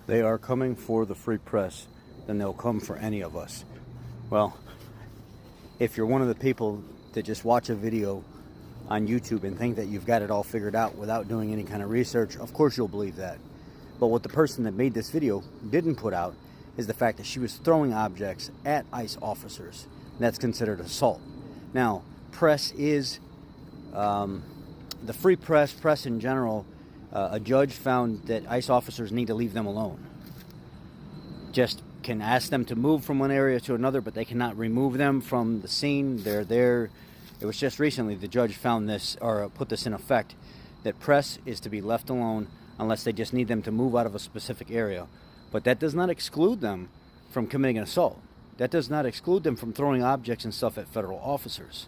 They are coming for the free press, then they'll come for any of us. Well, if you're one of the people that just watch a video on YouTube and think that you've got it all figured out without doing any kind of research, of course you'll believe that. But what the person that made this video didn't put out is the fact that she was throwing objects at ICE officers. That's considered assault. Now, press is the free press in general. A judge found that ICE officers need to leave them alone. Just can ask them to move from one area to another, but they cannot remove them from the scene. They're there. It was just recently the judge found this, or put this in effect, that press is to be left alone unless they just need them to move out of a specific area. But that does not exclude them from committing an assault. That does not exclude them from throwing objects and stuff at federal officers.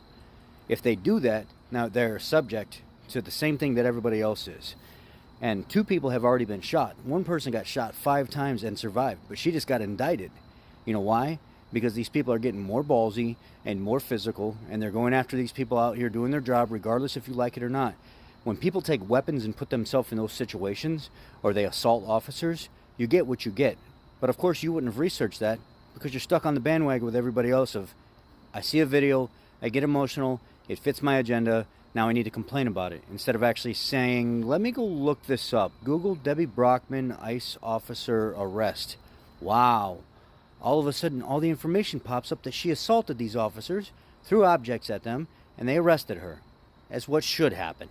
If they do that, now they're subject to the same thing that everybody else is. And 2 people have already been shot. One person got shot 5 times and survived, but she just got indicted. You know why? Because these people are getting more ballsy and more physical, and they're going after these people out here doing their job, regardless if you like it or not. When people take weapons and put themselves in those situations, or they assault officers, you get what you get. But of course you wouldn't have researched that, because you're stuck on the bandwagon with everybody else of, I see a video, I get emotional, it fits my agenda, now I need to complain about it. Instead of actually saying, let me go look this up. Google Debbie Brockman ICE officer arrest. Wow. All of a sudden, all the information pops up that she assaulted these officers, threw objects at them, and they arrested her. That's what should happen.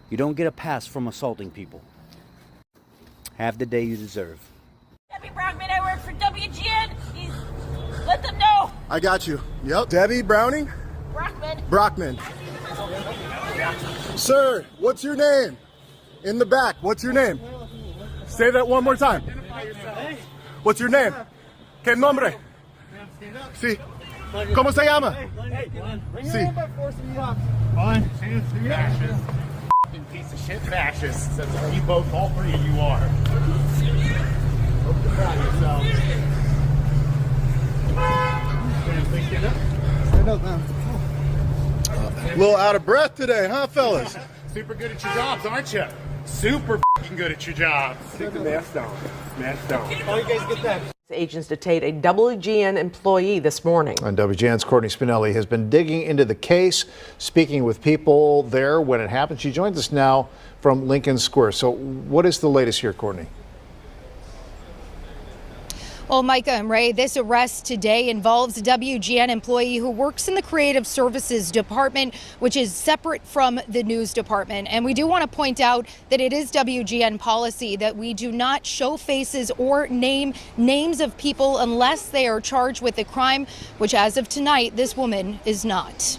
You don't get a pass from assaulting people. Have the day you deserve. Debbie Brockman, I work for WGN. Let them know. I got you. Yep. Debbie Browning? Brockman. Brockman. Sir, what's your name? In the back, what's your name? Say that one more time. What's your name? ¿Qué nombre? Sí. ¿Cómo se llama? Sí. Fascist. Piece of shit fascists. That's what you both, all 3 of you are. Hope you're proud of yourself. Stand up, man. A little out of breath today, huh, fellas? Super good at your jobs, aren't you? Super f***ing good at your jobs. Keep the mask down. Mask down. Oh, you guys get that. Agents detained a WGN employee this morning. And WGN's Courtney Spinelli has been digging into the case, speaking with people there when it happened. She joins us now from Lincoln Square. So what is the latest here, Courtney? Well, Micah and Ray, this arrest today involves a WGN employee who works in the Creative Services Department, which is separate from the news department. And we do want to point out that it is WGN policy that we do not show faces or names of people unless they are charged with a crime, which as of tonight, this woman is not.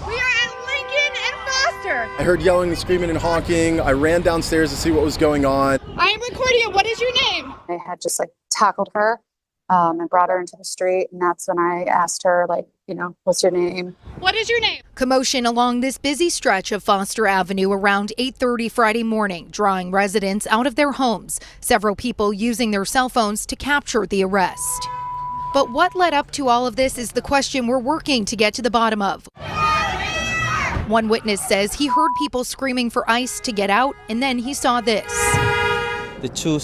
We are at Lincoln and Foster. I heard yelling and screaming and honking. I ran downstairs to see what was going on. I am recording it. What is your name? I had just tackled her and brought her into the street. And that's when I asked her, what's your name? What is your name? Commotion along this busy stretch of Foster Avenue around 8:30 Friday morning, drawing residents out of their homes. Several people using their cell phones to capture the arrest. But what led up to all of this is the question we're working to get to the bottom of. One witness says he heard people screaming for ICE to get out, and then he saw this. The 2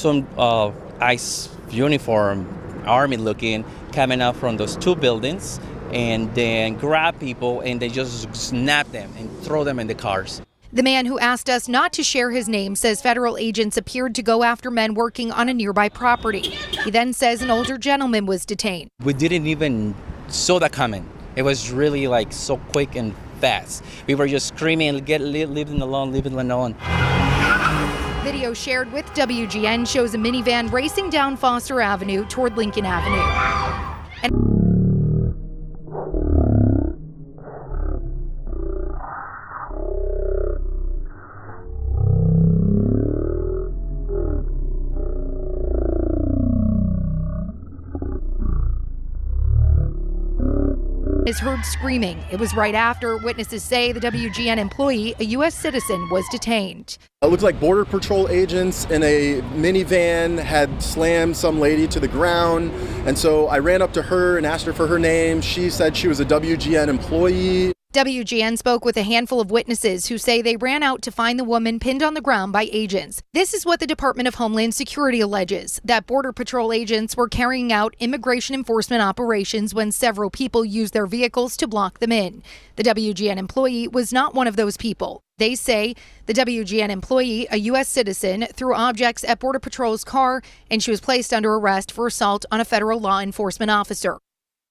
ICE uniform, army looking, coming out from those 2 buildings and then grab people and they just snap them and throw them in the cars. The man who asked us not to share his name says federal agents appeared to go after men working on a nearby property. He then says an older gentleman was detained. We didn't even saw that coming. It was really so quick and fast. We were just screaming, leave them alone, leave them alone. Video shared with WGN shows a minivan racing down Foster Avenue toward Lincoln Avenue. Is heard screaming. It was right after witnesses say the WGN employee, a U.S. citizen, was detained. It looked like Border Patrol agents in a minivan had slammed some lady to the ground. And so I ran up to her and asked her for her name. She said she was a WGN employee. WGN spoke with a handful of witnesses who say they ran out to find the woman pinned on the ground by agents. This is what the Department of Homeland Security alleges, that Border Patrol agents were carrying out immigration enforcement operations when several people used their vehicles to block them in. The WGN employee was not one of those people. They say the WGN employee, a U.S. citizen, threw objects at Border Patrol's car, and she was placed under arrest for assault on a federal law enforcement officer.